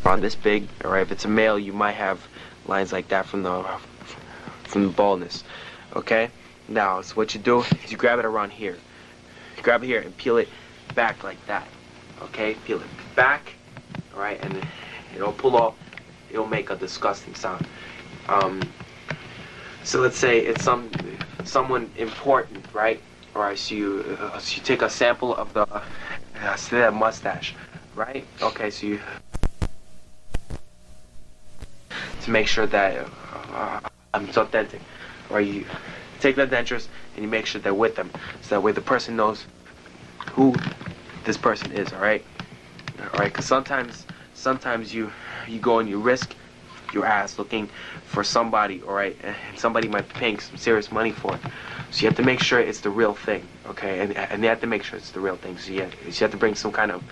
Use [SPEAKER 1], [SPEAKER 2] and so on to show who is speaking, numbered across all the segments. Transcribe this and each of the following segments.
[SPEAKER 1] around this big. All right, if it's a male, you might have lines like that from the baldness. Okay. Now, so what you do is you grab it around here. You grab it here and peel it back like that. Okay, peel it back. All right, and it'll pull off. It'll make a disgusting sound. So let's say it's someone important, right? All right, so you take a sample of the say that mustache, right? Okay, so you to make sure that it's authentic, or you take the dentures and you make sure they're with them, so that way the person knows who this person is. All right, because sometimes you go and you risk your ass looking for somebody, all right, and somebody might be paying some serious money for it. So you have to make sure it's the real thing, okay, and you have to make sure it's the real thing. So you have to bring some kind of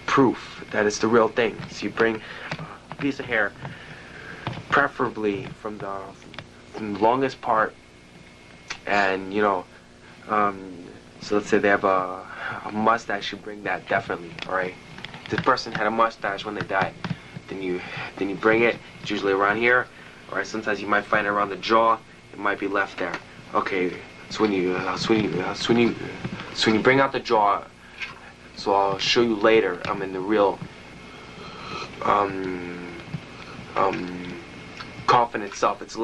[SPEAKER 1] proof that it's the real thing. So you bring a piece of hair, preferably from the longest part, and so let's say they have a mustache. You bring that definitely, all right. This person had a mustache when they died. Then you bring it. It's usually around here, all right. Sometimes you might find it around the jaw. It might be left there. Okay. So when you bring out the jaw, so I'll show you later. I'm in the real coffin itself. It's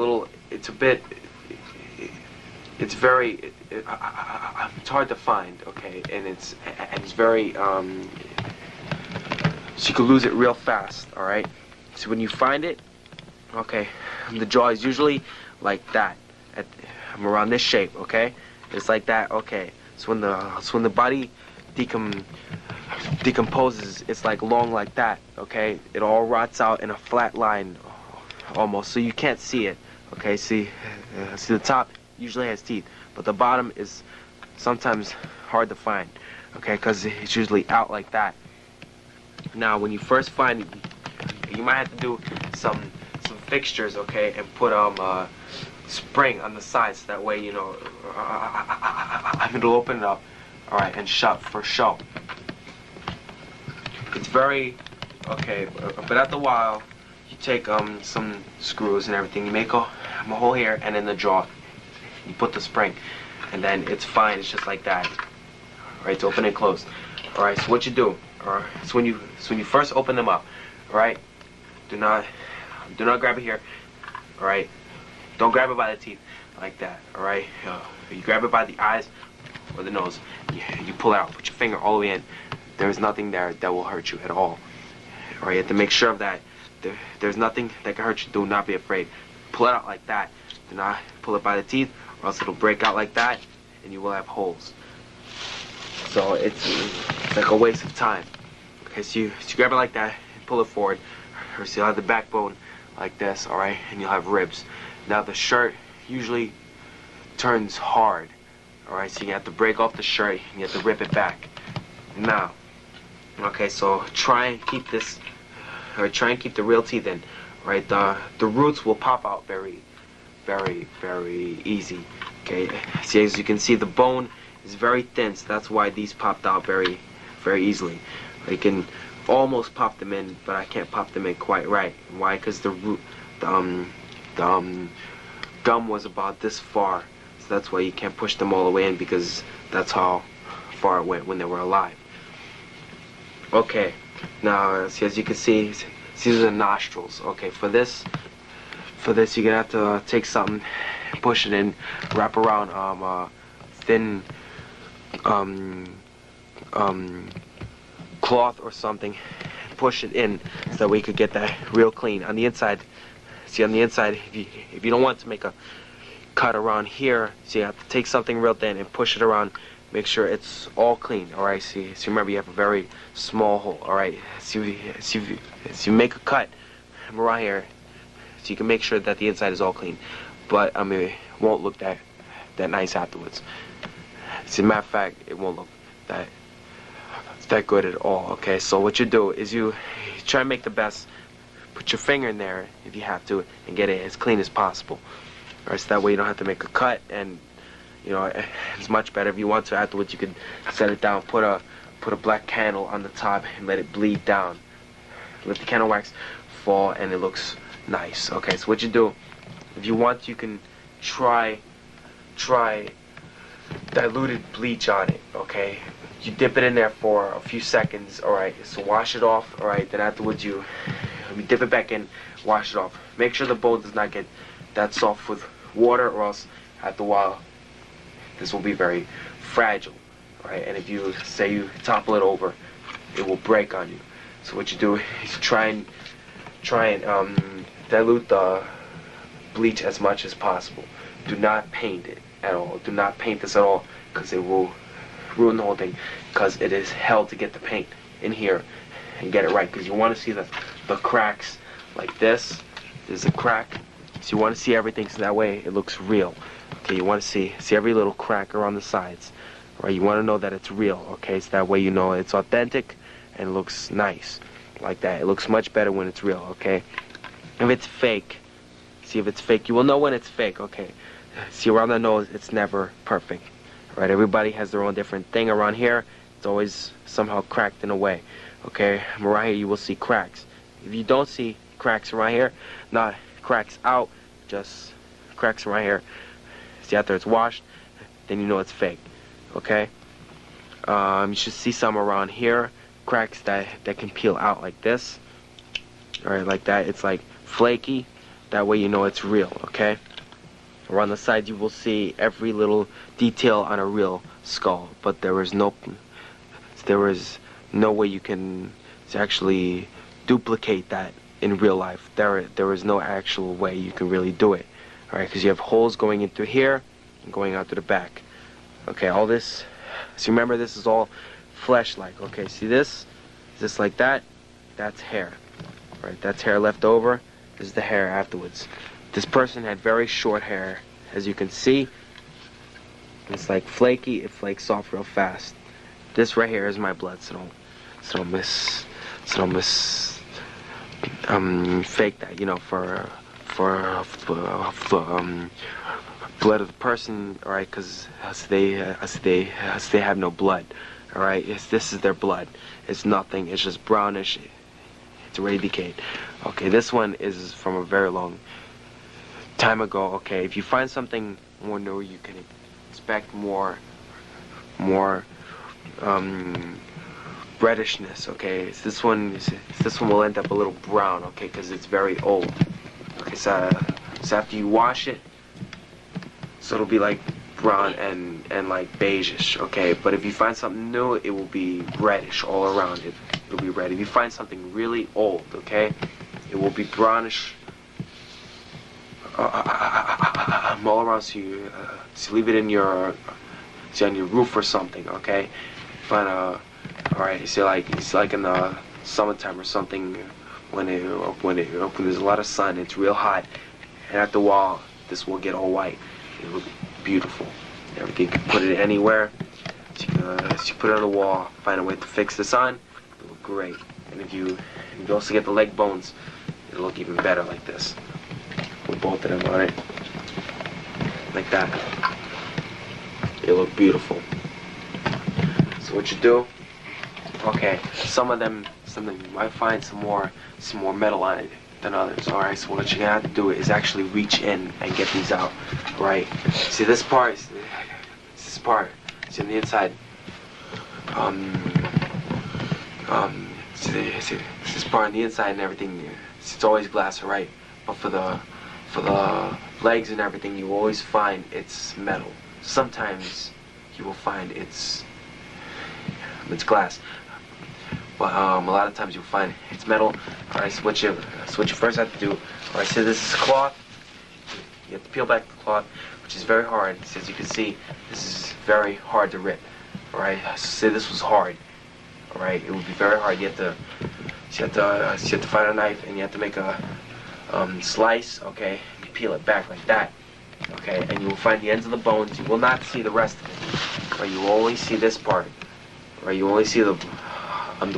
[SPEAKER 1] very. It's hard to find. Okay, and it's very. So you can lose it real fast, all right? So when you find it, okay, the jaw is usually like that. I'm around this shape, okay? It's like that, okay. So when the body decomposes, it's like long like that, okay? It all rots out in a flat line, almost, so you can't see it, okay? See the top usually has teeth, but the bottom is sometimes hard to find, okay? Because it's usually out like that. Now, when you first find it, you might have to do some fixtures, okay, and put a spring on the sides. So that way, it'll open it up, all right, and shut for show. It's very okay, but after a while, you take some screws and everything. You make a hole here and in the jaw. You put the spring, and then it's fine. It's just like that. All right, to open and close. All right, so what you do? So when you first open them up, all right, do not grab it here, all right. Don't grab it by the teeth like that, all right. You grab it by the eyes or the nose. You pull it out. Put your finger all the way in. There is nothing there that will hurt you at all. All right, you have to make sure of that. There's nothing that can hurt you. Do not be afraid. Pull it out like that. Do not pull it by the teeth, or else it'll break out like that, and you will have holes. So it's like a waste of time. Okay, so you grab it like that and pull it forward. Or so you'll have the backbone like this, all right, and you'll have ribs. Now the shirt usually turns hard, all right, so you have to break off the shirt and you have to rip it back. Now, okay, so try and keep the real teeth in, right? The roots will pop out very, very, very easy. Okay, see, as you can see, the bone is very thin, so that's why these popped out very, very easily. I can almost pop them in, but I can't pop them in quite right. Why? Because the gum was about this far, so that's why you can't push them all the way in, because that's how far it went when they were alive. Okay, now see, as you can see, these are the nostrils. Okay, for this you're gonna have to take something, push it in, wrap around thin cloth or something, push it in so that we could get that real clean. On the inside, see, on the inside, if you don't want to make a cut around here, so you have to take something real thin and push it around, make sure it's all clean. All right, see, so remember you have a very small hole. All right, so you make a cut around here, so you can make sure that the inside is all clean, but I mean, it won't look that nice afterwards. As a matter of fact, it won't look that good at all. Okay, so what you do is you try and make the best. Put your finger in there if you have to, and get it as clean as possible. All right, so that way you don't have to make a cut, and it's much better. If you want to afterwards, you could set it down, put a put a black candle on the top and let it bleed down. Let the candle wax fall, and it looks nice. Okay, so what you do, if you want, you can try diluted bleach on it. Okay, you dip it in there for a few seconds. All right, so wash it off. All right, then afterwards you dip it back in, wash it off. Make sure the bowl does not get that soft with water, or else after a while this will be very fragile. All right, and if you say you topple it over, it will break on you. So what you do is try and dilute the bleach as much as possible. Do not paint it at all. Do not paint this at all, because it will ruin the whole thing, because it is hell to get the paint in here and get it right, because you want to see the cracks like this. There's a crack, so you want to see everything, so that way it looks real. Okay, you want to see every little crack around the sides. Right, you want to know that it's real. Okay, so that way you know it's authentic and looks nice like that. It looks much better when it's real. Okay, if it's fake, see, if it's fake, you will know when it's fake. Okay, see, around the nose, it's never perfect. Right, everybody has their own different thing. Around here, it's always somehow cracked in a way. Okay, around here you will see cracks. If you don't see cracks around here, not cracks out, just cracks around here, see, after it's washed, then you know it's fake. Okay, you should see some around here, cracks that can peel out like this. All right, like that. It's like flaky. That way you know it's real. Okay, around the sides you will see every little detail on a real skull, but there is no way you can actually duplicate that in real life. There is no actual way you can really do it. All right, because you have holes going in through here and going out to the back. Okay, all this, so remember, this is all flesh-like. Okay, see this like that, that's hair. Right, that's hair left over. This is the hair afterwards. This person had very short hair, as you can see. It's like flaky, it flakes off real fast. This right here is my blood, so don't fake that, you know, for blood of the person, all right, because they have no blood, all right. This is their blood. It's nothing. It's just brownish. It's already decayed. Okay, this one is from a very long time ago. Okay, if you find something more new, you can expect more reddishness. Okay, this one will end up a little brown. Okay, because it's very old. Okay, so after you wash it, so it'll be like brown and like beigeish, okay? But if you find something new, it will be reddish all around it. It'll be red. If you find something really old, okay, it will be brownish all around. So you leave it in your, on your roof or something, okay? But all right, it's like in the summertime or something, when there's a lot of sun, it's real hot, and after a while, this will get all white. It will be beautiful. Everything, you can put it anywhere. So you put it on the wall, find a way to fix this on, it will look great. And if you also get the leg bones, it'll look even better like this. With both of them on it. Like that. It'll look beautiful. So what you do, okay, some of them you might find some more metal on it than others. Alright, so what you're gonna have to do is actually reach in and get these out. Right? See this part, see on the inside. See this part on the inside and everything, it's always glass, alright? But for the legs and everything, you always find it's metal. Sometimes you will find it's glass. But a lot of times you'll find it's metal. Alright, so what you first have to do, alright, so this is cloth. You have to peel back the cloth, which is very hard. So as you can see, this is very hard to rip. Alright, so say this was hard. Alright, it would be very hard. You have to find a knife and you have to make a slice, okay? You peel it back like that. Okay, and you will find the ends of the bones. You will not see the rest of it. Right, you will only see this part. Right, you only see the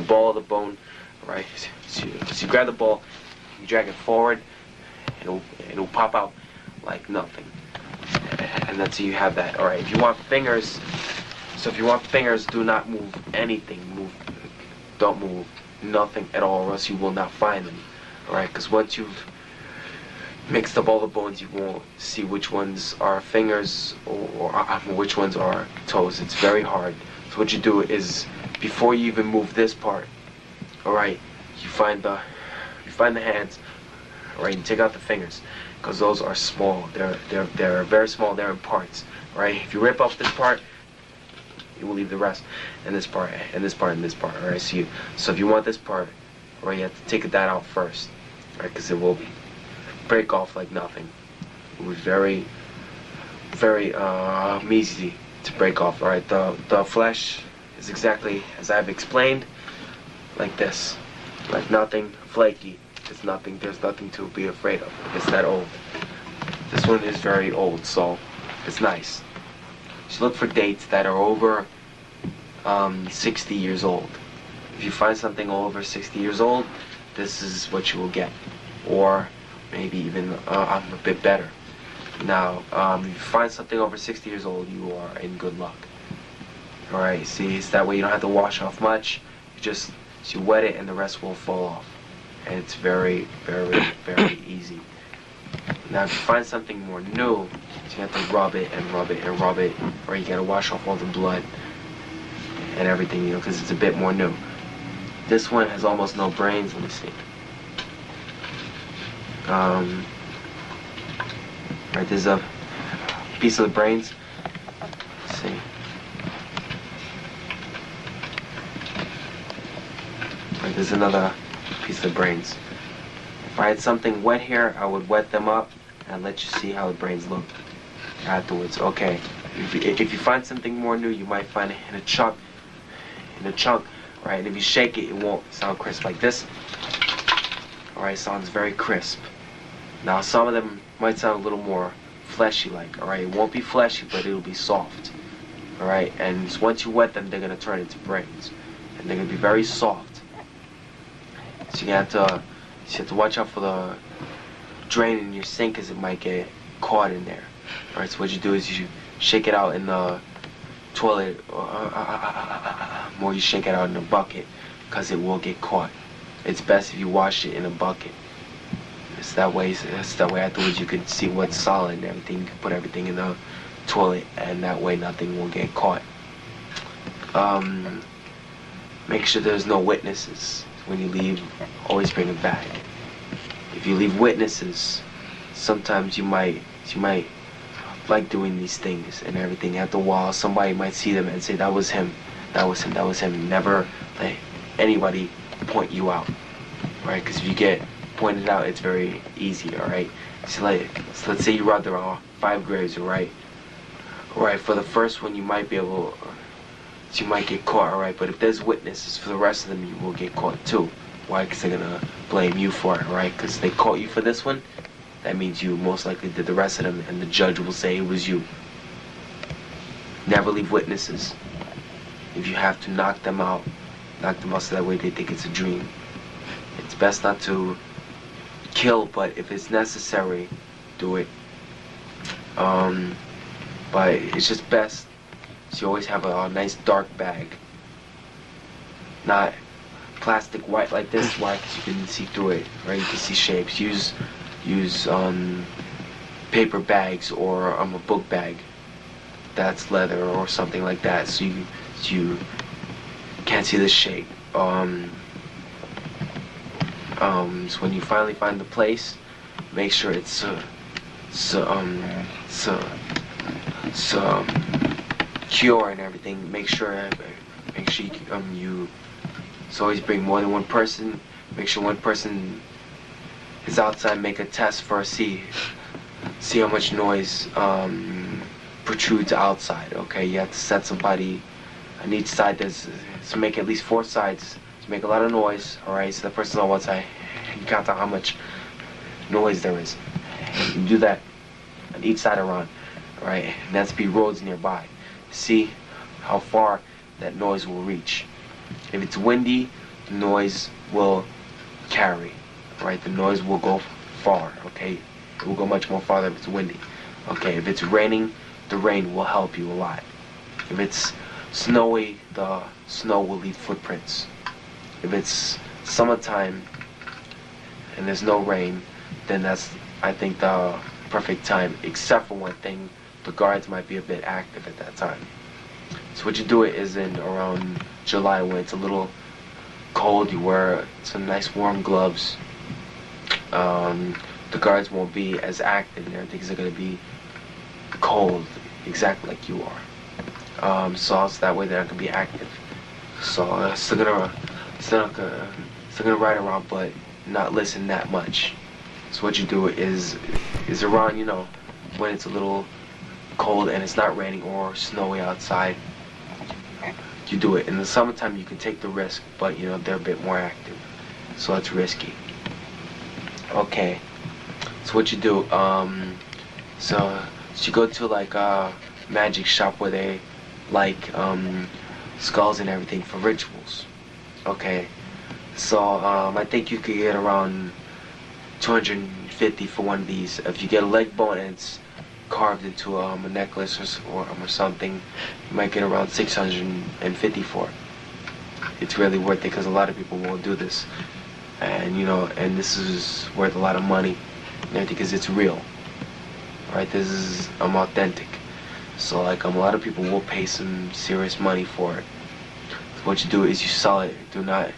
[SPEAKER 1] ball of the bone. Right, so you grab the ball, you drag it forward, and it'll pop out like nothing. And that's how you have that. All right, if you want fingers, So if you want fingers, do not move anything. Don't move nothing at all, or else you will not find them. Alright, because once you've mixed up all the bones, you won't see which ones are fingers or which ones are toes. It's very hard. So what you do is, before you even move this part, alright, you find the hands, alright, and take out the fingers, because those are small. They're very small. They're in parts. Alright, if you rip off this part, you will leave the rest, and this part, and this part, and this part. Alright, so if you want this part, alright, you have to take that out first, alright, because it will break off like nothing. It was very, very easy to break off. Alright, the flesh is exactly as I've explained, like this, like nothing, flaky. It's nothing. There's nothing to be afraid of. It's that old. This one is very old, so it's nice. So look for dates that are over 60 years old. If you find something over 60 years old, this is what you will get, or maybe even a bit better. Now, if you find something over 60 years old, you are in good luck. Alright, see, it's that way you don't have to wash off much. You wet it and the rest will fall off. And it's very, very, very easy. Now, if you find something more new, so you have to rub it and rub it and rub it, or you gotta wash off all the blood and everything, you know, because it's a bit more new. This one has almost no brains. Let me see. Right, there's a piece of the brains. Let's see. Right, there's another piece of brains. If I had something wet here, I would wet them up and let you see how the brains look afterwards. Okay, if you find something more new, you might find it in a chunk, right? And if you shake it, it won't sound crisp like this. Alright, sounds very crisp. Now some of them might sound a little more fleshy like, alright? It won't be fleshy, but it'll be soft. Alright, and once you wet them, they're gonna turn into brains. And they're gonna be very soft. So you have to watch out for the drain in your sink, because it might get caught in there. Alright, so what you do is you shake it out in the toilet, or you shake it out in a bucket, because it will get caught. It's best if you wash it in a bucket. It's that way afterwards you can see what's solid and everything. You can put everything in the toilet, and that way nothing will get caught. Make sure there's no witnesses. When you leave, always bring a bag. If you leave witnesses, sometimes you might like doing these things and everything. After a while, somebody might see them and say, that was him, that was him, that was him. Never let anybody point you out, right? Because if you get pointed out, it's very easy, alright? So let's say you robbed around 5 graves, alright? Alright, for the first one, you might be able, you might get caught, alright? But if there's witnesses for the rest of them, you will get caught too. Why? Because they're gonna blame you for it, alright? Because they caught you for this one, that means you most likely did the rest of them, and the judge will say it was you. Never leave witnesses. If you have to knock them out so that way they think it's a dream. It's best not to kill, but if it's necessary, do it. But it's just best so you always have a nice dark bag, not plastic white like this. Why? Because you can see through it, right? You can see shapes. Use paper bags or a book bag that's leather or something like that, so you can't see the shape. So when you finally find the place, make sure it's secure and everything. Make sure you always bring more than one person. Make sure one person is outside. Make a test first. See how much noise protrudes outside. Okay, you have to set somebody on each side. So make at least 4 sides to make a lot of noise. All right, so the person's on one side. You count out how much noise there is. You do that on each side around. All right, and that's be roads nearby. See how far that noise will reach. If it's windy, the noise will carry. All right, the noise will go far. Okay, it will go much more farther if it's windy. Okay, if it's raining, the rain will help you a lot. If it's snowy, the snow will leave footprints. If it's summertime and there's no rain, then that's, I think, the perfect time, except for one thing, the guards might be a bit active at that time. So what you do it is in around July when it's a little cold, you wear some nice warm gloves. The guards won't be as active and everything's going to be cold, exactly like you are. So that way they're not going to be active. So still gonna ride around, but not listen that much. So what you do is around, you know, when it's a little cold and it's not raining or snowy outside, you do it. In the summertime you can take the risk, but you know, they're a bit more active, so it's risky. Okay, so what you do, so you go to like a magic shop where they like skulls and everything for rituals. Okay, so I think you could get around 250 for one of these. If you get a leg bone and it's carved into a necklace or something, you might get around 650 for it. It's really worth it because a lot of people won't do this, and you know, and this is worth a lot of money, and everything, because it's real, right? This is authentic. So like a lot of people will pay some serious money for it. So what you do is you sell it. Do not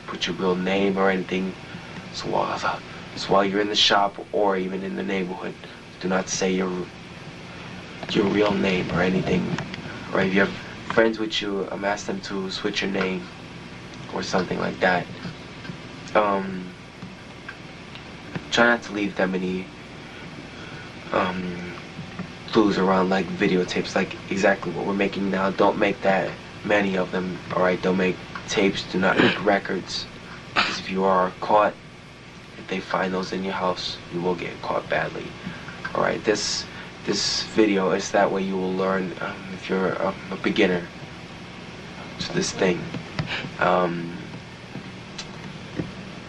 [SPEAKER 1] put your real name or anything. So while you're in the shop or even in the neighborhood, do not say your real name or anything. Right? If you have friends with you, ask them to switch your name or something like that. Try not to leave that many clues around, like videotapes, like exactly what we're making now. Don't make that many of them. All right, don't make tapes. Do not make records, because if you are caught, if they find those in your house, you will get caught badly. All right, this video is that way you will learn if you're a beginner to this thing.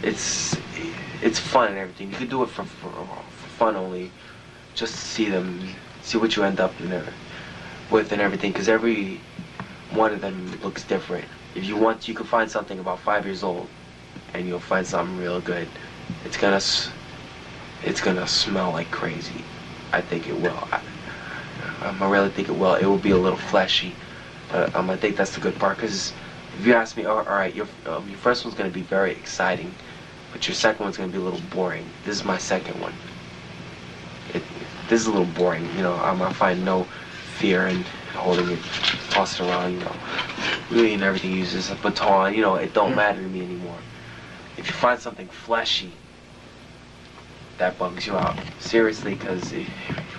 [SPEAKER 1] It's fun and everything. You can do it for fun only, just to see what you end up with and everything, because every one of them looks different. If you want, you can find something about 5 years old and you'll find something real good. It's gonna smell like crazy. I think it will. I really think it will. It will be a little fleshy, but I think that's the good part, because if you ask me, all right, your first one's gonna be very exciting, but your second one's gonna be a little boring. This is my second one. This is a little boring, you know. I find no fear in holding it, toss it around, you know. Really, and everything uses a baton, you know. It don't matter to me anymore. If you find something fleshy, that bugs you out seriously, because it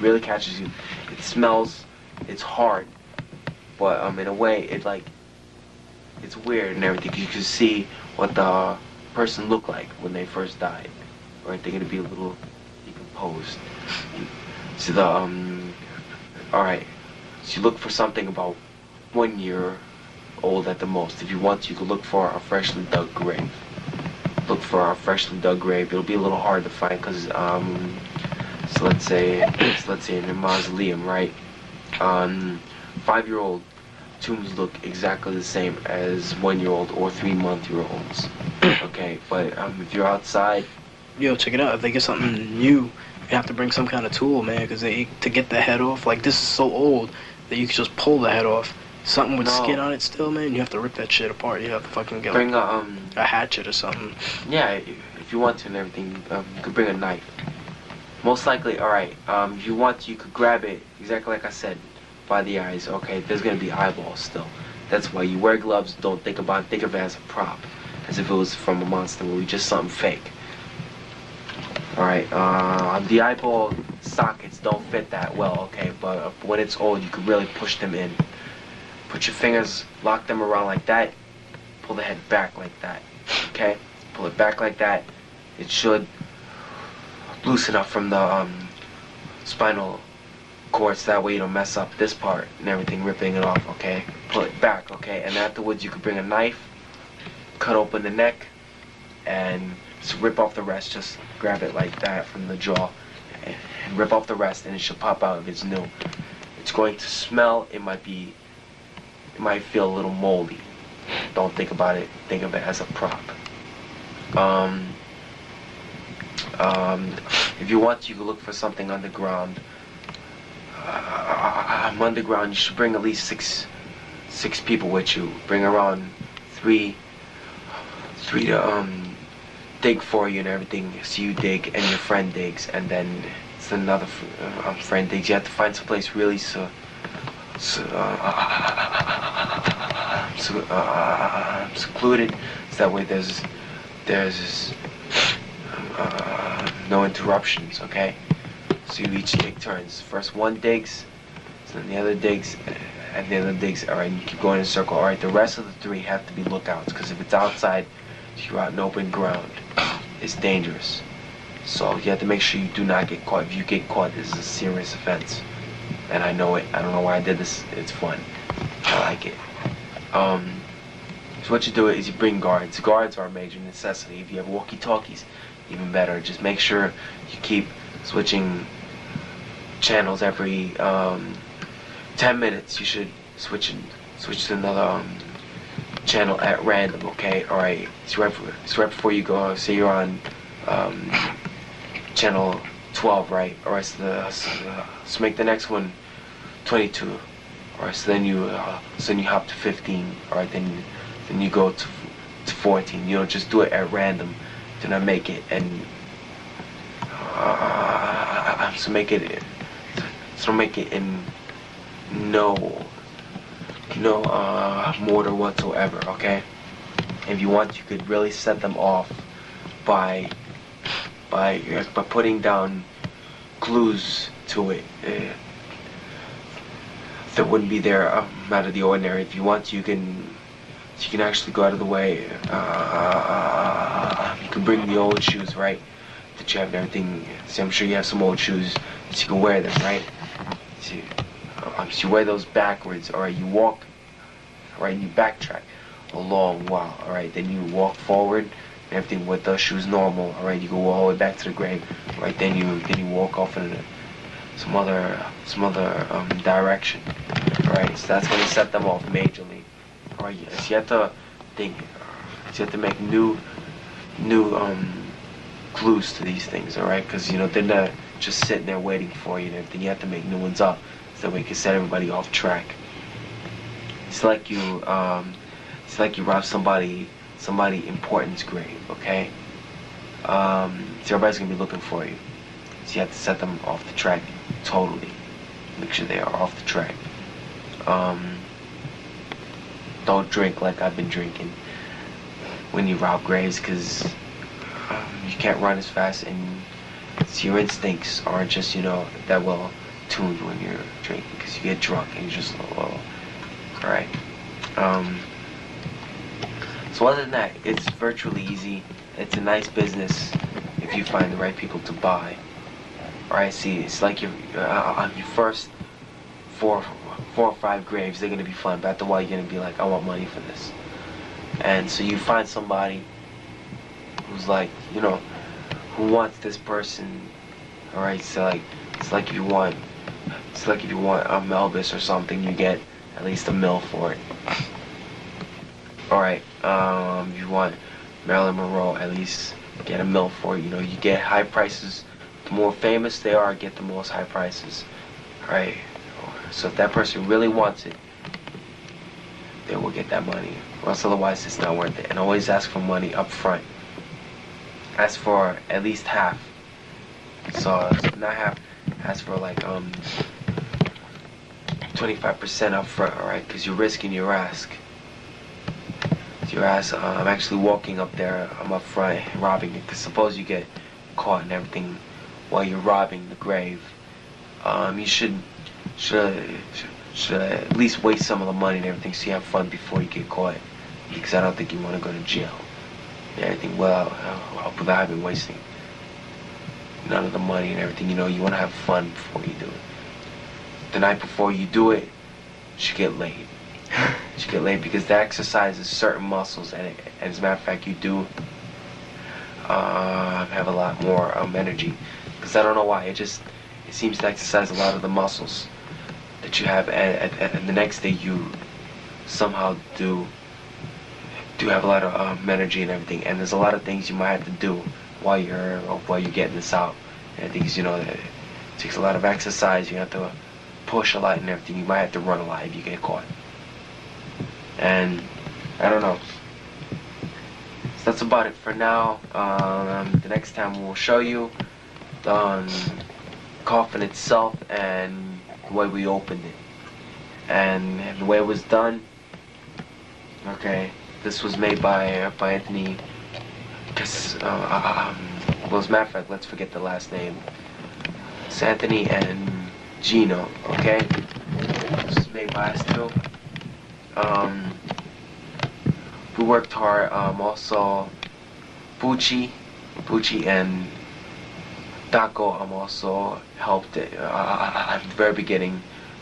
[SPEAKER 1] really catches you. It smells, it's hard, but in a way, it's weird and everything. You can see what the person looked like when they first died, right? They're gonna be a little decomposed. So alright, so you look for something about 1 year old at the most. If you want, you could look for a freshly dug grave. Look for a freshly dug grave. It'll be a little hard to find, because so let's say in a mausoleum, right? 5-year-old tombs look exactly the same as 1-year-old or 3-month-year-olds. Okay, but if you're outside,
[SPEAKER 2] yo, check it out. If they get something new, you have to bring some kind of tool, man, because to get the head off, like, this is so old that you can just pull the head off. Something with skin on it still, man, you have to rip that shit apart. You have to fucking get
[SPEAKER 1] bring
[SPEAKER 2] a hatchet or something.
[SPEAKER 1] Yeah, if you want to and everything, you could bring a knife. Most likely, alright, if you want, you could grab it, exactly like I said, by the eyes. Okay, there's gonna be eyeballs still. That's why you wear gloves. Don't think of it as a prop, as if it was from a monster movie, just something fake. Alright, the eyeball sockets don't fit that well, okay, but when it's old, you can really push them in. Put your fingers, lock them around like that, pull the head back like that, okay? Pull it back like that. It should loosen up from the spinal cords, that way you don't mess up this part and everything, ripping it off, okay? Pull it back, okay? And afterwards, you can bring a knife, cut open the neck, and just rip off the rest. Just grab it like that from the jaw and rip off the rest, and it should pop out if it's new. It's going to smell. It might be it might feel a little moldy. Don't think about it. Think of it as a prop. If you want, you can look for something underground. Underground, you should bring at least six people with you. Bring around three to dig for you and everything. So you dig and your friend digs, and then it's another friend digs. You have to find some place really secluded, so that way there's no interruptions. Okay, so you each take turns. First one digs, so then the other digs, and the other digs. All right, and you keep going in a circle. All right, the rest of the three have to be lookouts, because if it's outside, you're out in open ground. It's dangerous. So you have to make sure you do not get caught. If you get caught, this is a serious offense. And I know it. I don't know why I did this. It's fun. I like it. So what you do is you bring guards. Guards are a major necessity. If you have walkie-talkies, even better. Just make sure you keep switching channels every 10 minutes. You should switch to another channel at random. Okay. All right. So right before you go, say you're on channel 12, right? All right. So make the next one 22. All right. So then you hop to 15. All right. Then you go to 14. You don't just do it at random. Do not make it so make it in no mortar whatsoever. Okay. If you want, you could really set them off by putting down clues to it that wouldn't be there out of the ordinary. If you want, you can actually go out of the way. You can bring the old shoes, right, that you have and everything. See, I'm sure you have some old shoes, so you can wear them, right? So you wear those backwards. All right, you walk, all right, and you backtrack a long while. All right, then you walk forward and everything with the shoes normal. All right, you go all the way back to the grave. All right, then you walk off in some other direction. All right, so that's gonna set them off majorly. All right, so you have to think. So you have to make new clues to these things. All right, because they're not just sitting there waiting for you and everything. You have to make new ones up so that way you can set everybody off track. It's like you rob somebody important's grave. Okay. So everybody's gonna be looking for you. So you have to set them off the track totally. Make sure they are off the track. Don't drink like I've been drinking when you rob graves, because you can't run as fast, and your instincts aren't just that well tuned when you're drinking, because you get drunk and you're just alright. So other than that, it's virtually easy. It's a nice business if you find the right people to buy. Alright, see, it's like your first four or five graves, they're gonna be fun, but after a while you're gonna be like, I want money for this. And so you find somebody who's like, who wants this person. Alright, so it's like if you want Melvis or something, you get at least $1 million for it. Alright, if you want Marilyn Monroe, at least get $1 million for it. You get high prices. The more famous they are, get the most high prices. Alright. So if that person really wants it, they will get that money. Or else otherwise it's not worth it. And always ask for money up front. Ask for at least half. So not half, ask for like 25% up front, alright? Because you're risking your ass. I'm actually walking up there, I'm up front robbing it. Because suppose you get caught and everything while you're robbing the grave. You should at least waste some of the money and everything so you have fun before you get caught, because I don't think you want to go to jail and everything without having wasting none of the money and everything. You want to have fun before you do it. The night before you do it, you should get laid. You should get laid, because that exercises certain muscles, and as a matter of fact, you do have a lot more energy, because I don't know why, it seems to exercise a lot of the muscles that you have, and the next day you somehow do have a lot of energy and everything. And there's a lot of things you might have to do while you're getting this out. And things, it takes a lot of exercise. You have to push a lot and everything. You might have to run a lot if you get caught. And I don't know. So that's about it for now. The next time we'll show you the coffin itself and the way we opened it and the way it was done. Okay, this was made by Anthony. Well, as a matter of fact, let's forget the last name. It's Anthony and Gino. Okay, this was made by us too. We worked hard. Also, Bucci and Taco also helped it at the very beginning.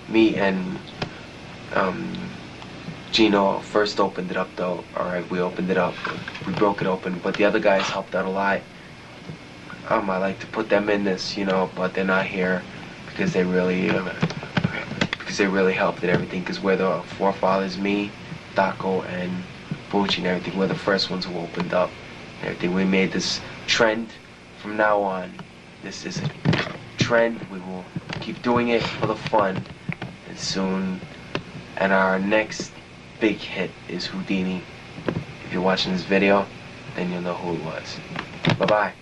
[SPEAKER 1] Me and Gino first opened it up though. Alright, we opened it up. We broke it open, but the other guys helped out a lot. I like to put them in this, but they're not here because they really helped at everything. Because we're the forefathers, me, Taco, and Bucci and everything. We're the first ones who opened up and everything. We made this trend from now on. This is a trend. We will keep doing it for the fun. And soon, and our next big hit is Houdini. If you're watching this video, then you'll know who it was. Bye-bye.